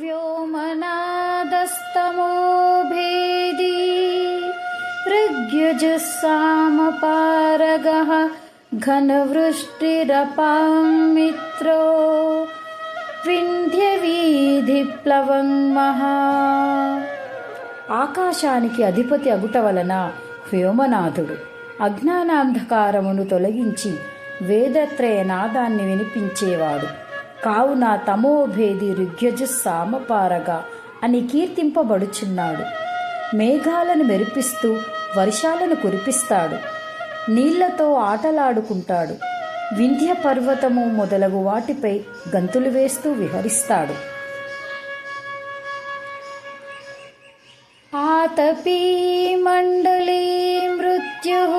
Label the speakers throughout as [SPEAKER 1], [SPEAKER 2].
[SPEAKER 1] వ్యోమనాదస్తమో భేదీ ఋగ్యజः సామపారగః ఘనవృష్టిరపాం మిత్రో వింధ్యవీధిప్లవం మహా. ఆకాశానికి అధిపతి అగుట వలన వ్యోమనాథుడు అజ్ఞానాంధకారమును తొలగించి వేదత్రయ నాదాన్ని వినిపించేవాడు. కావున తమోభేది ఋగ్యజు సామపారగా అని కీర్తింపబడుచున్నాడు. మేఘాలను మెరిపిస్తూ వర్షాలను కురిపిస్తాడు. నీళ్లతో ఆటలాడుకుంటాడు. వింధ్య పర్వతము మొదలగు వాటిపై గంతులు వేస్తూ విహరిస్తాడు. ఆతపీ మండలీ మృత్యుః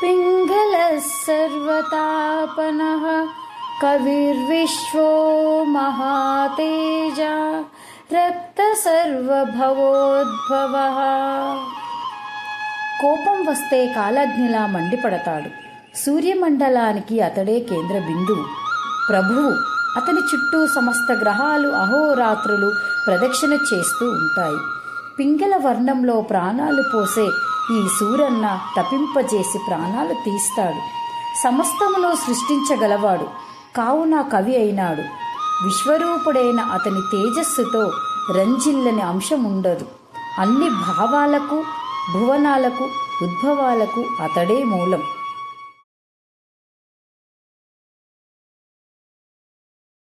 [SPEAKER 1] పింగళः సర్వతాపనః కవిర్విశ్వో మహాతేజ రక్త సర్వభవోద్భవః. కోపం వస్తే కాలగ్నిలా మండిపడతాడు. సూర్యమండలానికి అతడే కేంద్ర బిందువు. ప్రభువు అతని చుట్టూ సమస్త గ్రహాలు అహోరాత్రులు ప్రదక్షిణ చేస్తూ ఉంటాయి. పింగళ వర్ణంలో ప్రాణాలు పోసే ఈ సూరన్న తపింపజేసి ప్రాణాలు తీస్తాడు. సమస్తమును సృష్టించగలవాడు. కావున కవి అయినాడు. విశ్వరూపుడైన అతని తేజస్సుతో రంజిల్లని అంశముండదు. అన్ని భావాలకు భువనాలకు ఉద్భవాలకు అతడే మూలం.